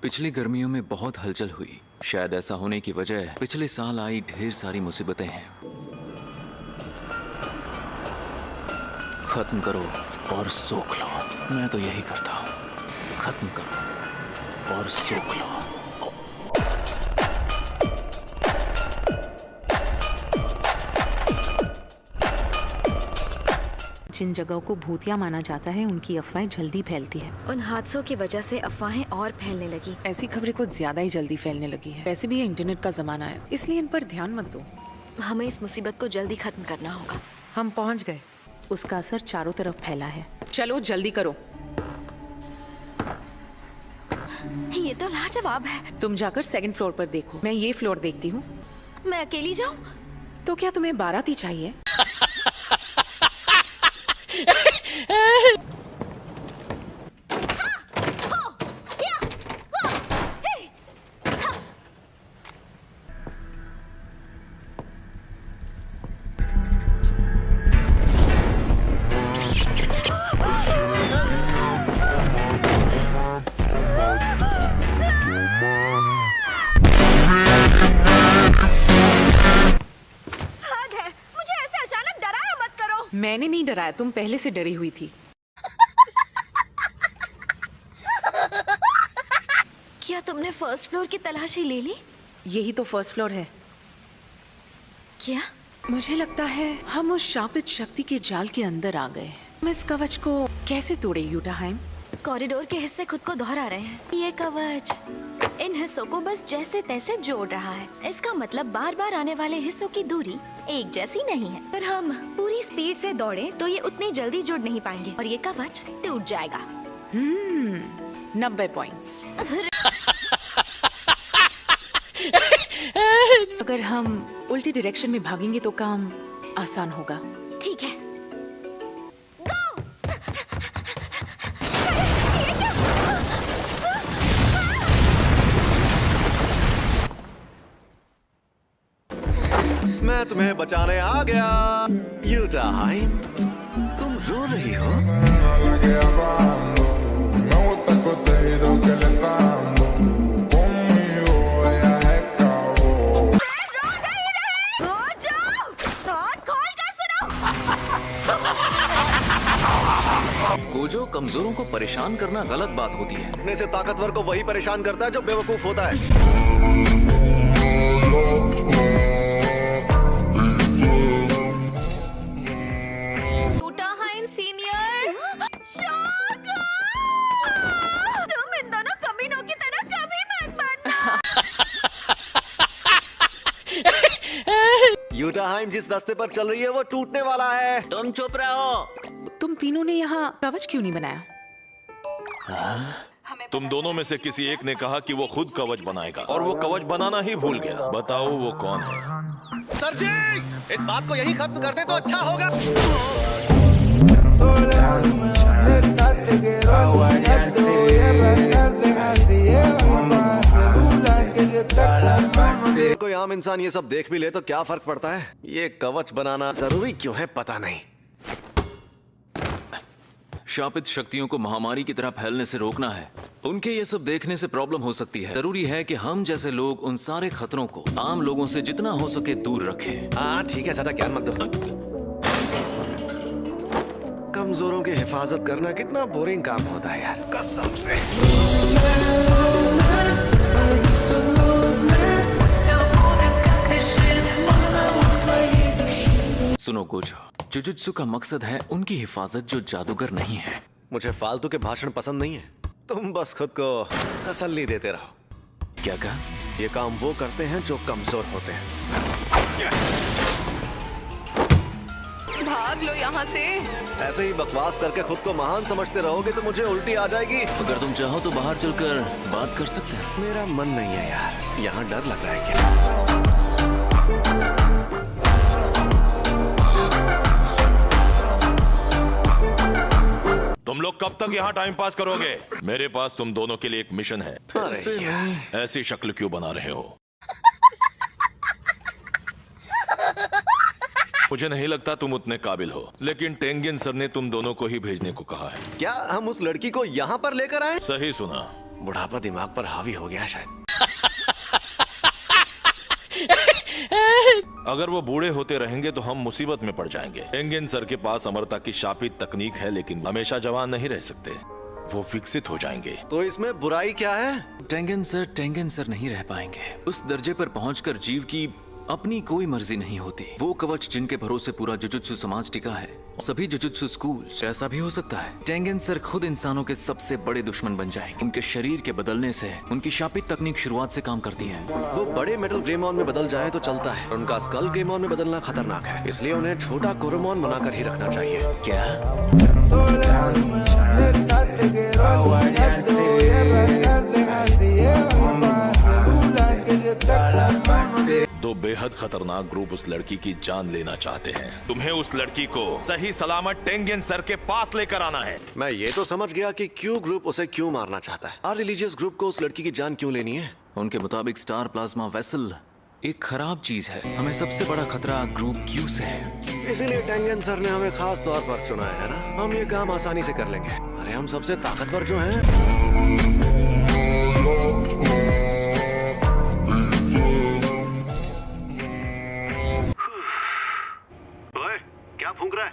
पिछली गर्मियों में बहुत हलचल हुई। शायद ऐसा होने की वजह पिछले साल आई ढेर सारी मुसीबतें हैं। खत्म करो और सोख लो। मैं तो यही करता हूँ, खत्म करो और सोख लो। जिन जगहों को भूतिया माना जाता है उनकी अफवाहें जल्दी फैलती है। उन हादसों की वजह से अफवाहें और फैलने लगी। ऐसी खबरें कुछ ज्यादा ही जल्दी फैलने लगी है। वैसे भी ये इंटरनेट का जमाना है, इसलिए इन पर ध्यान मत दो। हमें इस मुसीबत को जल्दी खत्म करना होगा। हम पहुंच गए। उसका असर चारों तरफ फैला है। चलो जल्दी करो। ये तो लाजवाब है। तुम जाकर सेकंड फ्लोर पर देखो, मैं ये फ्लोर देखती हूँ। मैं अकेली जाऊँ? तो क्या तुम्हें बाराती चाहिए? मैंने नहीं डराया, तुम पहले से डरी हुई थी। क्या तुमने फर्स्ट फ्लोर की तलाशी ले ली? यही तो फर्स्ट फ्लोर है। क्या? मुझे लगता है हम उस शापित शक्ति के जाल के अंदर आ गए। हम इस कवच को कैसे तोड़े यूटाहाइम? कॉरिडोर के हिस्से खुद को दोहरा रहे हैं। ये कवच इन हिस्सों को बस जैसे तैसे जोड़ रहा है। इसका मतलब बार बार आने वाले हिस्सों की दूरी एक जैसी नहीं है। अगर हम पूरी स्पीड से दौड़े तो ये उतनी जल्दी जुड़ नहीं पाएंगे और ये कवच टूट जाएगा। 90 पॉइंट्स। अगर हम उल्टी डायरेक्शन में भागेंगे तो काम आसान होगा। ठीक है। मैं तुम्हें बचाने आ गया। यूटाहाइम, तुम रो रही हो? गोजो, कमजोरों को परेशान करना गलत बात होती है। अपने से ताकतवर को वही परेशान करता है जो बेवकूफ होता है। यूटाहाइम जिस रास्ते पर चल रही है वो टूटने वाला है। तुम चुप रहो। तुम तीनों ने यहाँ कवच क्यों नहीं बनाया? तुम दोनों में से किसी एक ने कहा कि वो खुद कवच बनाएगा और वो कवच बनाना ही भूल गया। बताओ वो कौन है? सर जी, इस बात को यही खत्म कर दे तो अच्छा होगा। कोई आम इंसान ये सब देख भी ले तो क्या फर्क पड़ता है? ये कवच बनाना जरूरी क्यों है पता नहीं। शापित शक्तियों को महामारी की तरह फैलने से रोकना है। उनके ये सब देखने से प्रॉब्लम हो सकती है। जरूरी है कि हम जैसे लोग उन सारे खतरों को आम लोगों से जितना हो सके दूर रखें। हाँ ठीक है, ज्यादा ज्ञान मत दो। कमजोरों की हिफाजत करना कितना बोरिंग काम होता है यार, कसम से। सुनो गोजो, जुजुत्सु का मकसद है उनकी हिफाजत जो जादूगर नहीं है। मुझे फालतू के भाषण पसंद नहीं है। तुम बस खुद को तसल्ली देते रहो। क्या कहा? ये काम वो करते हैं जो कमजोर होते हैं। भाग लो यहाँ से। ऐसे ही बकवास करके खुद को महान समझते रहोगे तो मुझे उल्टी आ जाएगी। अगर तुम चाहो तो बाहर चलकर बात कर सकते हैं। मेरा मन नहीं है यार, यहाँ डर लग रहा है क्या? तुम लोग कब तक यहाँ टाइम पास करोगे? मेरे पास तुम दोनों के लिए एक मिशन है। ऐसी शक्ल क्यों बना रहे हो? मुझे नहीं लगता तुम उतने काबिल हो, लेकिन टेंगिन सर ने तुम दोनों को ही भेजने को कहा है। क्या हम उस लड़की को यहाँ पर लेकर आए? सही सुना। बुढ़ापा दिमाग पर हावी हो गया शायद। अगर वो बूढ़े होते रहेंगे तो हम मुसीबत में पड़ जाएंगे। टेंगेन सर के पास अमरता की शापित तकनीक है, लेकिन हमेशा जवान नहीं रह सकते। वो विकसित हो जाएंगे। तो इसमें बुराई क्या है? टेंगन सर नहीं रह पाएंगे। उस दर्जे पर पहुंचकर जीव की अपनी कोई मर्जी नहीं होती। वो कवच जिनके भरोसे पूरा जुजुत्सु समाज टिका है, सभी जुजुत्सु स्कूल, ऐसा भी हो सकता है टेंगेन सर खुद इंसानों के सबसे बड़े दुश्मन बन जाएंगे। उनके शरीर के बदलने से उनकी शापित तकनीक शुरुआत से काम करती है। वो बड़े मेटल ग्रेमॉन में बदल जाए तो चलता है, उनका स्कल ग्रेमॉन में बदलना खतरनाक है, इसलिए उन्हें छोटा कोरोमॉन बनाकर ही रखना चाहिए। क्या? दो बेहद खतरनाक ग्रुप उस लड़की की जान लेना चाहते हैं। तुम्हें उस लड़की को सही सलामत टेंगेन सर के पास लेकर आना है। मैं ये तो समझ गया कि क्यू ग्रुप उसे क्यों मारना चाहता है। और रिलीजियस ग्रुप को उस लड़की की जान क्यों लेनी है? उनके मुताबिक स्टार प्लाज्मा वेसल एक खराब चीज है। हमें सबसे बड़ा खतरा ग्रुप क्यू से है। इसीलिए टेंगेन सर ने हमें खास तौर पर चुना है ना। हम ये काम आसानी से कर लेंगे। अरे हम सबसे ताकतवर जो हैं। ओए, क्या फूंक रहा है?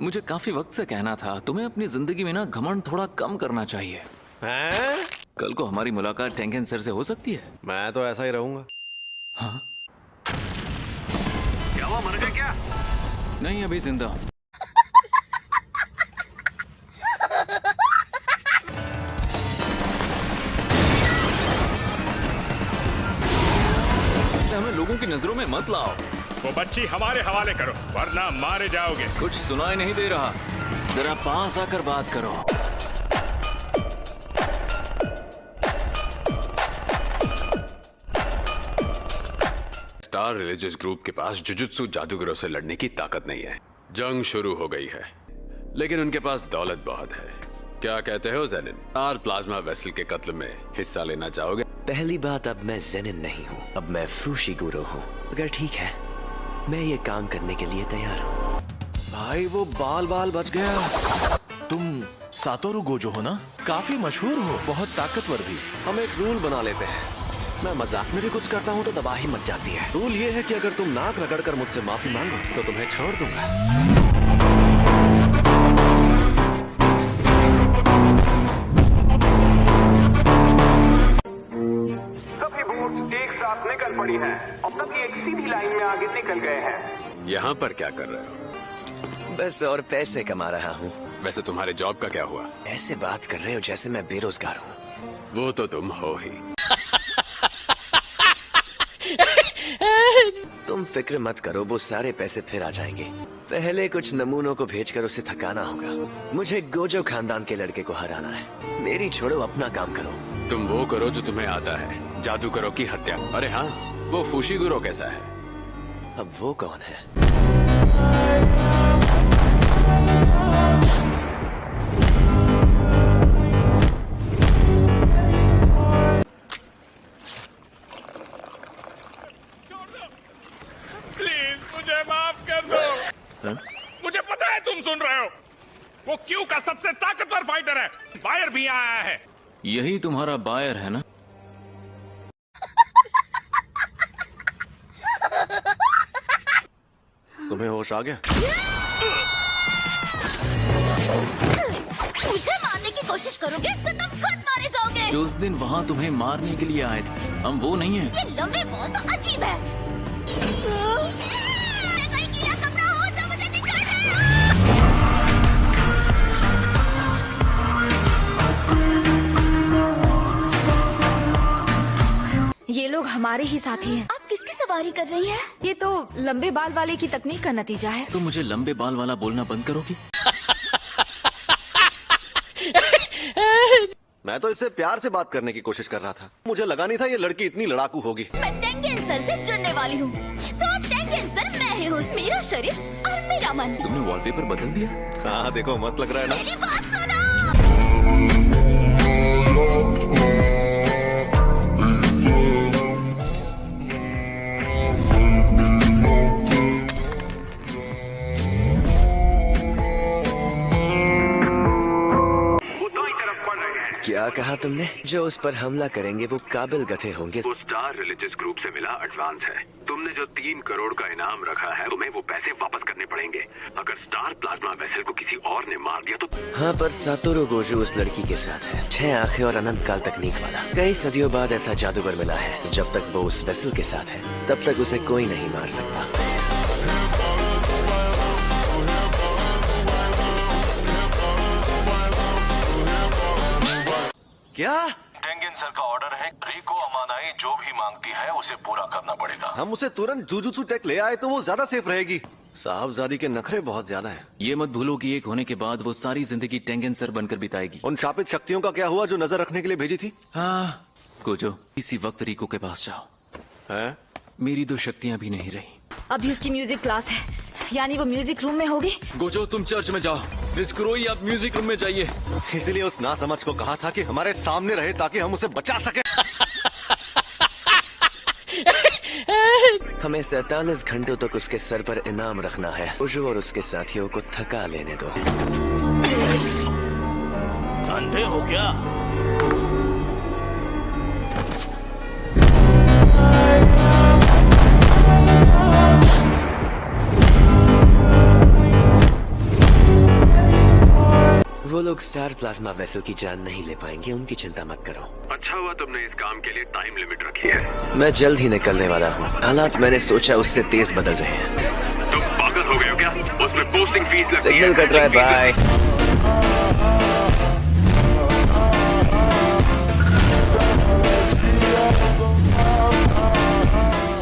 मुझे काफी वक्त से कहना था, तुम्हें अपनी जिंदगी में ना घमंड थोड़ा कम करना चाहिए। हैं? कल को हमारी मुलाकात टेंगेन सर से हो सकती है। मैं तो ऐसा ही रहूंगा। हाँ? क्या हुआ, मर गए क्या? नहीं, अभी जिंदा हूं। हमें लोगों की नजरों में मत लाओ। वो बच्ची हमारे हवाले करो, वरना मारे जाओगे। कुछ सुनाई नहीं दे रहा, जरा पास आकर बात करो। स्टार रिलीजियस ग्रुप के पास जुजुत्सु जादूगरों से लड़ने की ताकत नहीं है। जंग शुरू हो गई है, लेकिन उनके पास दौलत बहुत है। क्या कहते हो जेनिन? स्टार प्लाज्मा वेसल के कत्ल में हिस्सा लेना चाहोगे? पहली बात, अब मैं जेनिन नहीं हूँ, अब मैं फूशीगुरो हूँ। अगर ठीक है, मैं ये काम करने के लिए तैयार हूँ। भाई वो बाल बाल बच गया। तुम सातोरु गोजो हो ना? काफी मशहूर हो, बहुत ताकतवर भी। हम एक रूल बना लेते हैं। मैं मजाक में भी कुछ करता हूँ तो तबाही मच जाती है। रूल ये है कि अगर तुम नाक रगड़कर मुझसे माफी मांगो तो तुम्हें छोड़ दूंगा। सभी बोट्स एक साथ निकल पड़ी हैं और सभी एक सीधी लाइन में आगे निकल गए हैं। यहाँ पर क्या कर रहे हो? बस और पैसे कमा रहा हूँ। वैसे तुम्हारे जॉब का क्या हुआ? ऐसे बात कर रहे हो जैसे मैं बेरोजगार हूँ। वो तो तुम हो ही। तुम फिक्र मत करो, वो सारे पैसे फिर आ जाएंगे। पहले कुछ नमूनों को भेजकर उसे थकाना होगा। मुझे गोजो खानदान के लड़के को हराना है। मेरी छोड़ो, अपना काम करो। तुम वो करो जो तुम्हें आता है, जादूगरों की हत्या। अरे हाँ, वो फूशीगुरो कैसा है? अब वो कौन है? प्लीज मुझे माफ कर दो। मुझे पता है तुम सुन रहे हो। वो क्यू का सबसे ताकतवर फाइटर है। बायर भी आया है। यही तुम्हारा बायर है ना? तुम्हें होश आ गया? मुझे मारने की कोशिश करोगे तो तुम खुद मारे जाओगे। जो उस दिन वहाँ तुम्हें मारने के लिए आए थे, हम वो नहीं है। ये लंबे बॉल तो अजीब है। ये कोई कीड़ा कपड़ा हो जो मुझे निकाल ये लोग हमारे ही साथी हैं। आप किसकी सवारी कर रही हैं? ये तो लंबे बाल वाले की तकनीक का नतीजा है। तुम मुझे लंबे बाल वाला बोलना बंद करोगी? मैं तो इससे प्यार से बात करने की कोशिश कर रहा था। मुझे लगा नहीं था ये लड़की इतनी लड़ाकू होगी। मैं टेंगेन सर से जुड़ने वाली हूँ। तो अब टेंगेन सर मैं ही हूँ। मेरा शरीर और मेरा मन। तुमने वॉलपेपर बदल दिया। हाँ देखो, मस्त लग रहा है ना? मेरी बात सुनो। क्या कहा तुमने? जो उस पर हमला करेंगे वो काबिल गधे होंगे। वो स्टार रिलीजियस ग्रुप से मिला एडवांस है। तुमने जो 3 करोड़ का इनाम रखा है, तुम्हें वो पैसे वापस करने पड़ेंगे। अगर स्टार प्लाज्मा वेसल को किसी और ने मार दिया तो। हाँ, पर सातोरू गोजो उस लड़की के साथ है। 6 आंखें और अनंत काल तकनीक वाला। कई सदियों बाद ऐसा जादूगर मिला है। जब तक वो उस वेसल के साथ है तब तक उसे कोई नहीं मार सकता। क्या? टेंगेन सर का ऑर्डर है, रिको अमानाई जो भी मांगती है उसे पूरा करना पड़ेगा। हम उसे तुरंत जुजुत्सु टेक ले आए तो वो ज्यादा सेफ रहेगी। साहबजादी के नखरे बहुत ज्यादा हैं। ये मत भूलो कि एक होने के बाद वो सारी जिंदगी टेंगेन सर बनकर बिताएगी। उन शापित शक्तियों का क्या हुआ जो नजर रखने के लिए भेजी थी? हाँ गोजो, इसी वक्त रिको के पास जाओ। है? मेरी 2 शक्तियां भी नहीं रही। अभी उसकी म्यूजिक क्लास है, यानी वो म्यूजिक रूम में होगी। गोजो तुम चर्च में जाओ, मिस क्रोई आप म्यूजिक रूम में जाइए। इसीलिए उस नासमझ को कहा था कि हमारे सामने रहे ताकि हम उसे बचा सके। हमें 47 घंटों तक उसके सर पर इनाम रखना है। गोजो और उसके साथियों को थका लेने दो। अंधे हो क्या? वो लोग स्टार प्लाज्मा वेसल की जान नहीं ले पाएंगे, उनकी चिंता मत करो। अच्छा हुआ तुमने इस काम के लिए टाइम लिमिट रखी है। मैं जल्द ही निकलने वाला हूँ। हालात मैंने सोचा उससे तेज बदल रहे हैं। तुम पागल हो गए हो क्या? उसमें पोस्टिंग फीस लगती है। सिग्नल कट रहा है, बाय।